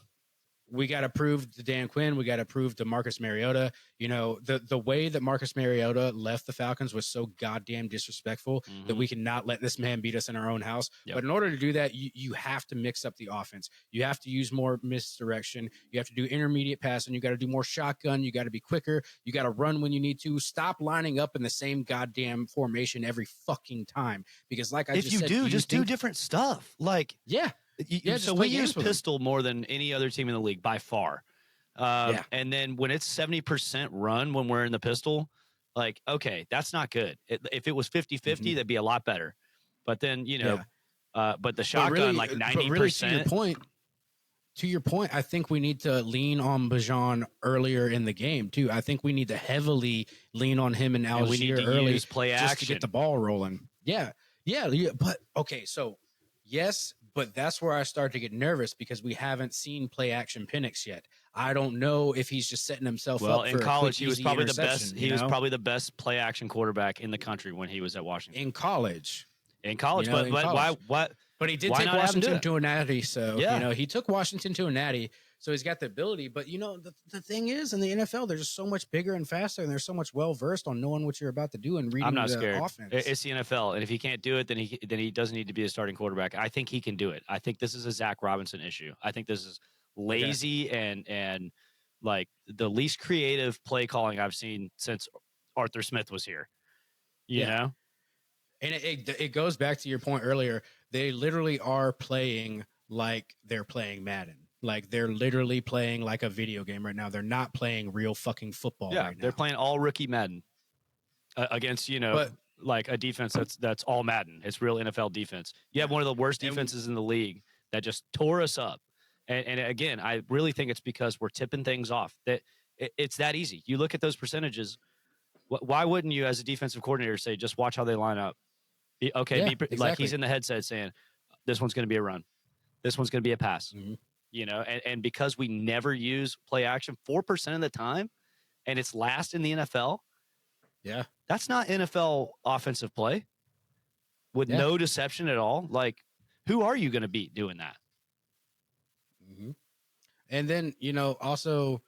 We got to prove to Dan Quinn. We got to prove to Marcus Mariota. The way that Marcus Mariota left the Falcons was so goddamn disrespectful that we cannot let this man beat us in our own house. Yep. But in order to do that, you have to mix up the offense. You have to use more misdirection. You have to do intermediate passing. You got to do more shotgun. You got to be quicker. You got to run when you need to. Stop lining up in the same goddamn formation every fucking time. Because just do different stuff. Like, so we use pistol more than any other team in the league by far. And then when it's 70% run when we're in the pistol, like, okay, that's not good. If it was 50-50, that'd be a lot better. But then, but the shotgun, like 90%. Really, to your point, I think we need to lean on Bijan earlier in the game, too. I think we need to heavily lean on him and Algier early use play action just to get the ball rolling. Yeah. But, okay, so, yes, but that's where I start to get nervous because we haven't seen play action Penix yet. I don't know if he's just setting himself up for in college. He was probably the best. He was probably the best play action quarterback in the country when he was at Washington. In college, but why? But he did take Washington to a natty. So he took Washington to a natty. So he's got the ability. But the thing is, in the NFL, they're just so much bigger and faster, and they're so much well versed on knowing what you're about to do and reading I'm not the scared. offense. It's the NFL, and if he can't do it, then he doesn't need to be a starting quarterback. I think he can do it. I think this is a Zach Robinson issue. I think this is lazy and like the least creative play calling I've seen since Arthur Smith was here. You know? And it goes back to your point earlier. They literally are playing like they're playing Madden. Like they're literally playing like a video game right now. They're not playing real fucking football right now. They're playing all rookie Madden against, But like a defense that's all Madden. It's real NFL defense. You have one of the worst defenses in the league that just tore us up. And again, I really think it's because we're tipping things off. That it's that easy. You look at those percentages. Why wouldn't you, as a defensive coordinator, say just watch how they line up? Exactly. Like he's in the headset saying, "This one's going to be a run. This one's going to be a pass." Mm-hmm. And because we never use play action 4% of the time, and it's last in the NFL. Yeah, that's not NFL offensive play with no deception at all. Like, who are you going to beat doing that? Mm-hmm. And then, also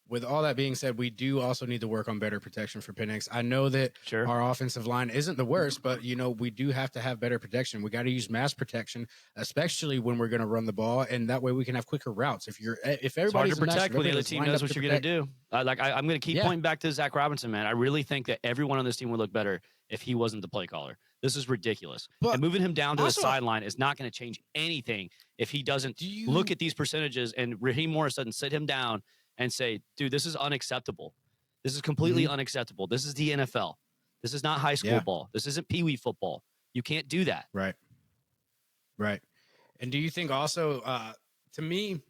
with all that being said, we do also need to work on better protection for Penix. I know that our offensive line isn't the worst, but, we do have to have better protection. We got to use mass protection, especially when we're going to run the ball. And that way we can have quicker routes. If everybody's hard to protect when the other team knows what you're going to do. I'm going to keep pointing back to Zach Robinson, man. I really think that everyone on this team would look better if he wasn't the play caller. This is ridiculous. And moving him down to the sideline is not going to change anything if he doesn't look at these percentages and Raheem Morris doesn't sit him down and say, dude, this is unacceptable. This is completely unacceptable. This is the NFL. This is not high school ball. This isn't Pee Wee football. You can't do that. Right. And do you think also, to me,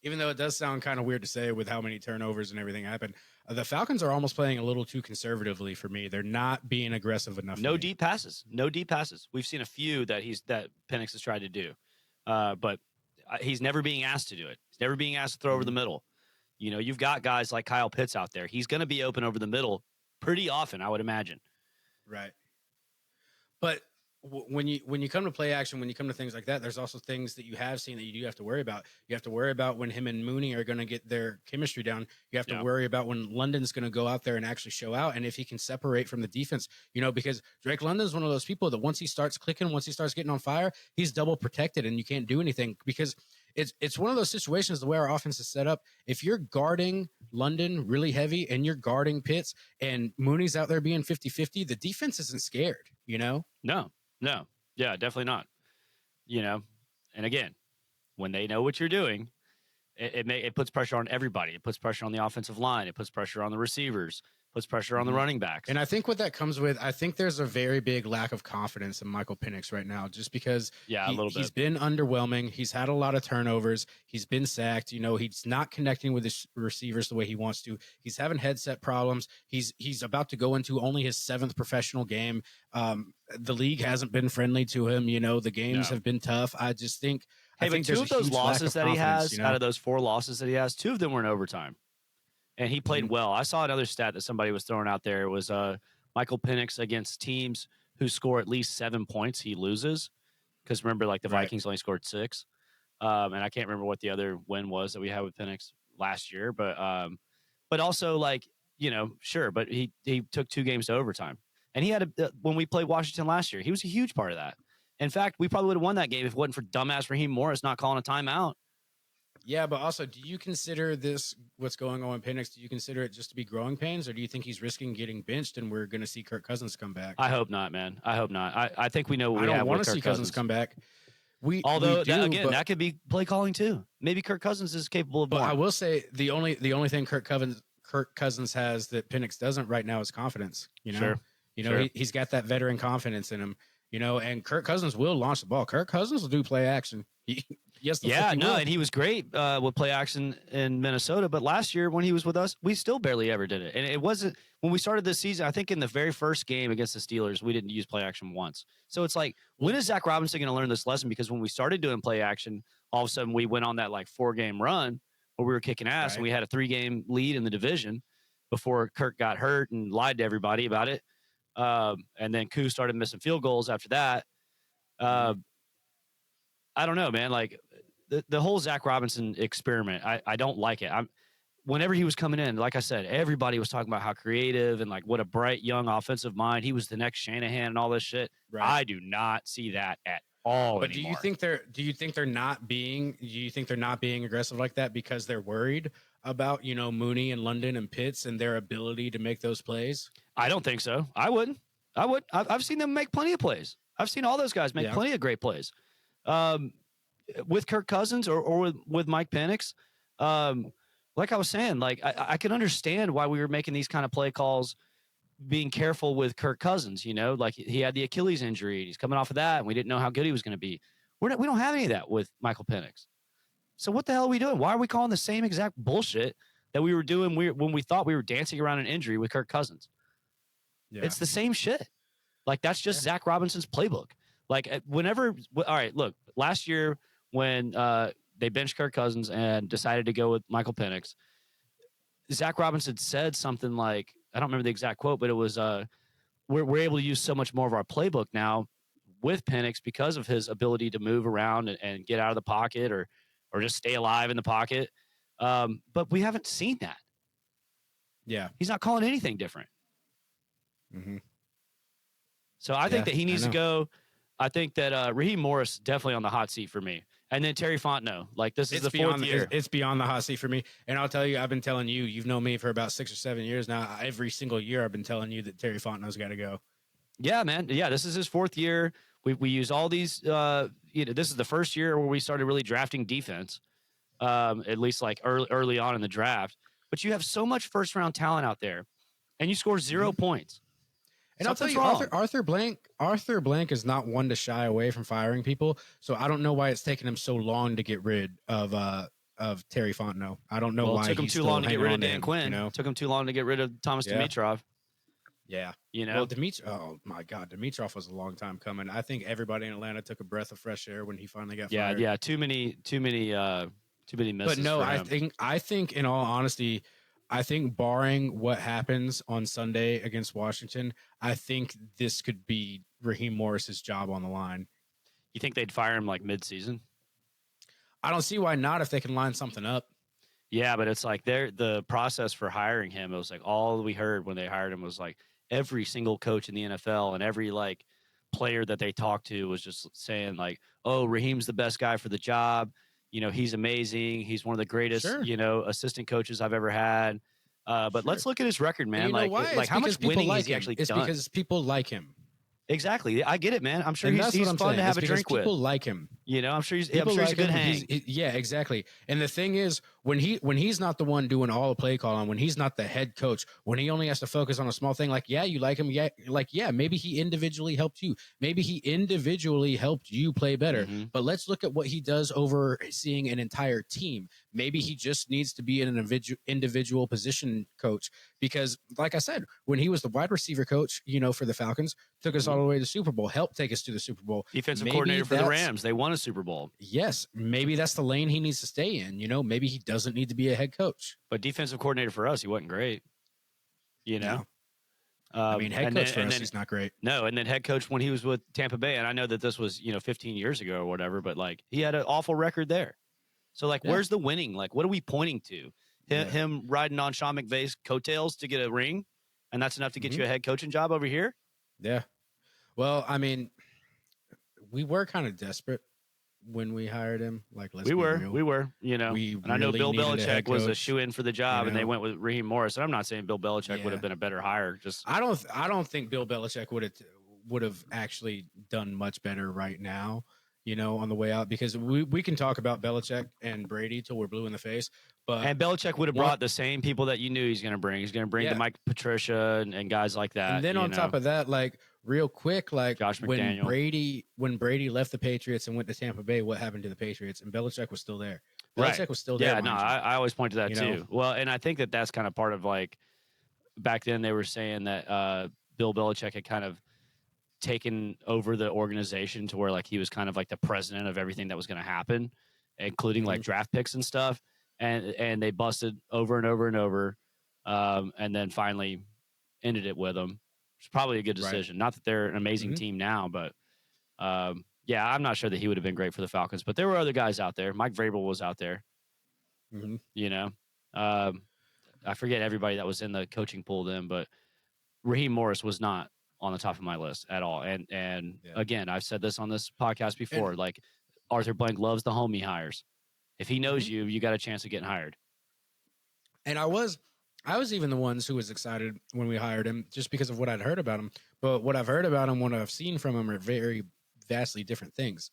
even though it does sound kind of weird to say with how many turnovers and everything happened, the Falcons are almost playing a little too conservatively for me. They're not being aggressive enough. No deep passes. We've seen a few that Penix has tried to do, but he's never being asked to do it. He's never being asked to throw over the middle. You've got guys like Kyle Pitts out there. He's going to be open over the middle pretty often, I would imagine. Right. But when you come to play action, when you come to things like that, there's also things that you have seen that you do have to worry about. You have to worry about when him and Mooney are going to get their chemistry down. You have to worry about when London's going to go out there and actually show out, and if he can separate from the defense, because Drake London's one of those people that once he starts clicking, once he starts getting on fire, he's double protected and you can't do anything because it's one of those situations the way our offense is set up. If you're guarding London really heavy and you're guarding Pitts and Mooney's out there being 50-50, the defense isn't scared, No. Yeah, definitely not. And again, when they know what you're doing, it puts pressure on everybody. It puts pressure on the offensive line. It puts pressure on the receivers. Puts pressure on the running backs. And I think what that comes with, I think there's a very big lack of confidence in Michael Penix right now, just because he's been underwhelming. He's had a lot of turnovers. He's been sacked. He's not connecting with his receivers the way he wants to. He's having headset problems. He's about to go into only his 7th professional game. The league hasn't been friendly to him. The games have been tough. I just think. Hey, but 2 of those losses that he has, out of those 4 losses that he has, 2 of them were in overtime. And he played well. I saw another stat that somebody was throwing out there. It was Michael Penix against teams who score at least 7 points, he loses. Because remember, the Vikings only scored 6. And I can't remember what the other win was that we had with Penix last year. But also, sure. But he took 2 games to overtime. And he had when we played Washington last year, he was a huge part of that. In fact, we probably would have won that game if it wasn't for dumbass Raheem Morris not calling a timeout. Yeah, but also, do you consider this what's going on with Penix? Do you consider it just to be growing pains, or do you think he's risking getting benched and we're going to see Kirk Cousins come back? I hope not, man. I hope not. I think we know what we have. I don't want to see Cousins come back. That could be play calling too. Maybe Kirk Cousins is capable of. But I will say the only thing Kirk Cousins has that Penix doesn't right now is confidence. Sure. He's got that veteran confidence in him. And Kirk Cousins will launch the ball. Kirk Cousins will do play action. And he was great with play action in Minnesota. But last year when he was with us, we still barely ever did it. And it wasn't when we started this season. I think in the very first game against the Steelers, we didn't use play action once. So it's like, when is Zach Robinson going to learn this lesson? Because when we started doing play action, all of a sudden we went on that 4-game run where we were kicking ass and we had a 3-game lead in the division before Kirk got hurt and lied to everybody about it. And then Koo started missing field goals after that. I don't know, man. The whole Zach Robinson experiment, I don't like it. Whenever he was coming in, like I said, everybody was talking about how creative and what a bright young offensive mind. He was the next Shanahan and all this shit. Right. I do not see that at all. But anymore. do you think they're not being aggressive like that because they're worried about, Mooney and London and Pitts and their ability to make those plays? I don't think so. I would. I've seen them make plenty of plays. I've seen all those guys make plenty of great plays. with Kirk Cousins or with Mike Penix, like I was saying, like I can understand why we were making these kind of play calls, being careful with Kirk Cousins. Like he had the Achilles injury. He's coming off of that, and we didn't know how good he was going to be. We don't have any of that with Michael Penix. So what the hell are we doing? Why are we calling the same exact bullshit that we were doing when we thought we were dancing around an injury with Kirk Cousins? Yeah. It's the same shit. Like, that's just Zach Robinson's playbook. Like, all right, look, last year when they benched Kirk Cousins and decided to go with Michael Penix, Zach Robinson said something like, I don't remember the exact quote, but it was, we're able to use so much more of our playbook now with Penix because of his ability to move around and get out of the pocket or just stay alive in the pocket. But we haven't seen that. Yeah. He's not calling anything different. Mm-hmm. So I think that he needs to go. I think that Raheem Morris definitely on the hot seat for me. And then Terry Fontenot. Like, this is the fourth year. It's beyond the hot seat for me. And I'll tell you, I've been telling you, you've known me for about 6 or 7 years now. Every single year I've been telling you that Terry Fontenot's got to go. Yeah, man. Yeah, this is his fourth year. We use all these, this is the first year where we started really drafting defense, at least like early on in the draft. But you have so much first-round talent out there, and you score 0 points. And I'll tell you, Arthur Blank is not one to shy away from firing people. So I don't know why it's taken him so long to get rid of Terry Fontenot. I don't know why it took him too long to get rid of Dan Quinn. It took him too long to get rid of Thomas Dimitroff. Yeah. Well, oh my God, Dimitroff was a long time coming. I think everybody in Atlanta took a breath of fresh air when he finally got fired. Yeah. Too many misses. But no, I think in all honesty, I think barring what happens on Sunday against Washington, I think this could be Raheem Morris's job on the line. You think they'd fire him like mid-season? I don't see why not if they can line something up. Yeah, but it's like the process for hiring him, it was like all we heard when they hired him was like every single coach in the NFL and every like player that they talked to was just saying like, oh, Raheem's the best guy for the job. He's amazing. He's one of the greatest, assistant coaches I've ever had. But let's look at his record, man. Like how much winning has he actually done? It's because people like him. Exactly. I get it, man. I'm sure he's fun to have a drink with. People like him. I'm sure he's a good hang. Yeah, exactly. And the thing is, when he's not the one doing all the play calling, when he's not the head coach, when he only has to focus on a small thing, like, yeah, you like him. Yeah, maybe he individually helped you. Maybe he individually helped you play better. Mm-hmm. But let's look at what he does overseeing an entire team. Maybe he just needs to be an individual position coach because, like I said, when he was the wide receiver coach, for the Falcons, took us all the way to the Super Bowl, helped take us to the Super Bowl. Defensive coordinator for the Rams. They won a Super Bowl. Yes. Maybe that's the lane he needs to stay in. Maybe he doesn't need to be a head coach. But defensive coordinator for us, he wasn't great. No. Head coach for us, he's not great. No, and then head coach when he was with Tampa Bay, and I know that this was, 15 years ago or whatever, but, like, he had an awful record there. So, like, where's the winning? Like, what are we pointing to? Him riding on Sean McVay's coattails to get a ring, and that's enough to get you a head coaching job over here? Yeah. Well, we were kind of desperate when we hired him. Like, we were. And I know Bill Belichick was a shoe-in for the job, and they went with Raheem Morris. And I'm not saying Bill Belichick would have been a better hire. I don't think Bill Belichick would have actually done much better right now. On the way out, because we can talk about Belichick and Brady till we're blue in the face. And Belichick would have brought the same people that you knew he's going to bring. He's going to bring the Mike Patricia and guys like that. And then on top of that, like real quick, like Josh McDaniel. when Brady left the Patriots and went to Tampa Bay, what happened to the Patriots? And Belichick was still there. Belichick was still there. Yeah, no, I always point to that too. Well, and I think that that's kind of part of like back then they were saying that Bill Belichick had kind of taken over the organization to where like he was kind of like the president of everything that was going to happen, including like draft picks and stuff. And they busted over and over and over. And then finally ended it with him. It's probably a good decision. Not that they're an amazing team now, but I'm not sure that he would have been great for the Falcons, but there were other guys out there. Mike Vrabel was out there, I forget everybody that was in the coaching pool then, but Raheem Morris was not on the top of my list at all. And again, I've said this on this podcast before, like Arthur Blank loves the homie hires. If he knows you got a chance of getting hired. And I was even the ones who was excited when we hired him just because of what I'd heard about him. But what I've heard about him, what I've seen from him are very vastly different things.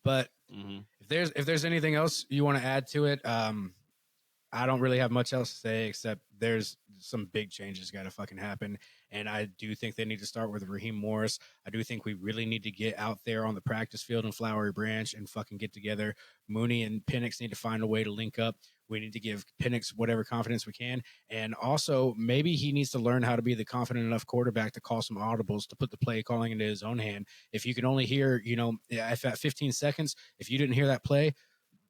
But Mm-hmm. if there's anything else you want to add to it, I don't really have much else to say except there's some big changes got to fucking happen. And I do think they need to start with Raheem Morris. I do think we really need to get out there on the practice field in Flowery Branch and fucking get together. Mooney and Penix need to find a way to link up. We need to give Penix whatever confidence we can. And also, maybe he needs to learn how to be the confident enough quarterback to call some audibles to put the play calling into his own hand. If you can only hear, if at 15 seconds, if you didn't hear that play,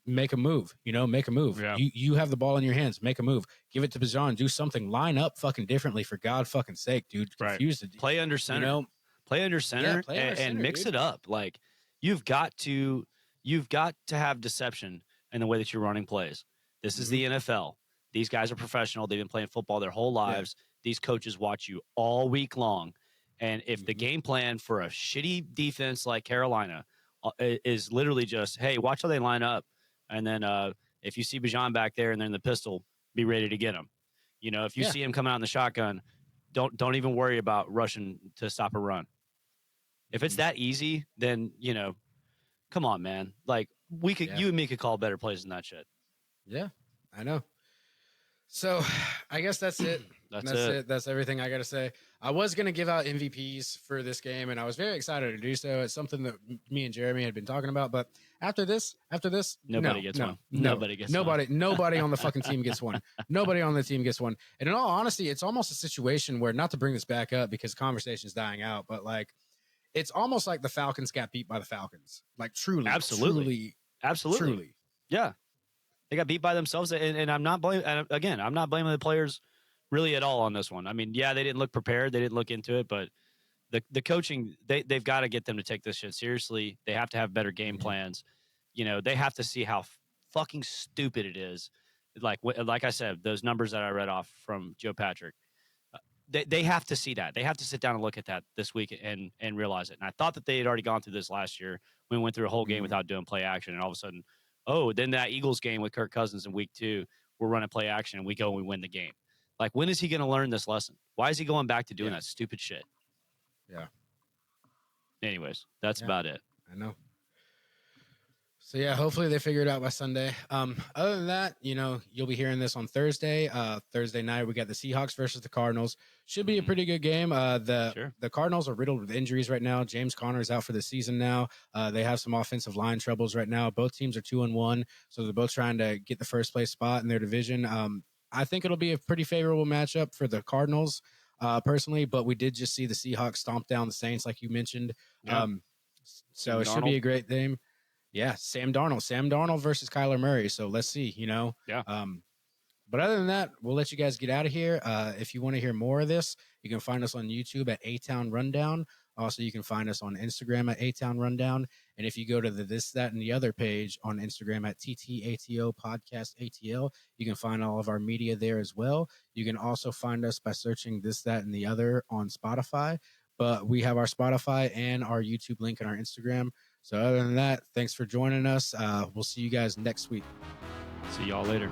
make a move, make a move. Yeah. You have the ball in your hands, make a move, give it to Bijan, do something, line up fucking differently for God fucking sake, dude. Confuse it. Play under center, play under center, and mix it up. Like you've got to have deception in the way that you're running plays. This is the NFL. These guys are professional. They've been playing football their whole lives. These coaches watch you all week long. And if the game plan for a shitty defense like Carolina is literally just, hey, watch how they line up. And then if you see Bijan back there and they're in the pistol, be ready to get him. If you see him coming out in the shotgun, don't even worry about rushing to stop a run. If it's that easy, then, come on, man. Like you and me could call better plays than that shit. Yeah, I know. So I guess that's it. That's it. That's everything I got to say. I was going to give out MVPs for this game, and I was very excited to do so. It's something that me and Jeremy had been talking about. But after this, nobody gets one. Nobody on the fucking team gets one. Nobody on the team gets one. And in all honesty, it's almost a situation where, not to bring this back up because conversation is dying out, but like, it's almost like the Falcons got beat by the Falcons. Like truly. Absolutely. Yeah. They got beat by themselves, and I'm not blaming. Again, I'm not blaming the players really at all on this one. I mean, yeah, they didn't look prepared, they didn't look into it, but the coaching, they've got to get them to take this shit seriously. They have to have better game plans. They have to see how fucking stupid it is. Like I said, those numbers that I read off from Joe Patrick, they have to see that. They have to sit down and look at that this week and realize it. And I thought that they had already gone through this last year. We went through a whole game without doing play action, and all of a sudden, then that Eagles game with Kirk Cousins in week 2, we're running play action and we go and we win the game. Like, when is he going to learn this lesson? Why is he going back to doing that stupid shit? Yeah. Anyways, that's about it. I know. So, yeah, hopefully they figure it out by Sunday. Other than that, you'll be hearing this on Thursday. Thursday night, we got the Seahawks versus the Cardinals. Should be a pretty good game. The Cardinals are riddled with injuries right now. James Conner is out for the season now. They have some offensive line troubles right now. Both teams are 2-1, so they're both trying to get the first place spot in their division. I think it'll be a pretty favorable matchup for the Cardinals, personally, but we did just see the Seahawks stomp down the Saints, like you mentioned. Yeah. So it should be a great game. Yeah, Sam Darnold versus Kyler Murray. So let's see, Yeah. But other than that, we'll let you guys get out of here. If you want to hear more of this, you can find us on YouTube at A-Town Rundown. Also, you can find us on Instagram at A-Town Rundown. And if you go to the This, That, and the Other page on Instagram at TTATO Podcast ATL, you can find all of our media there as well. You can also find us by searching This, That, and the Other on Spotify. But we have our Spotify and our YouTube link on our Instagram. So other than that, thanks for joining us. We'll see you guys next week. See y'all later.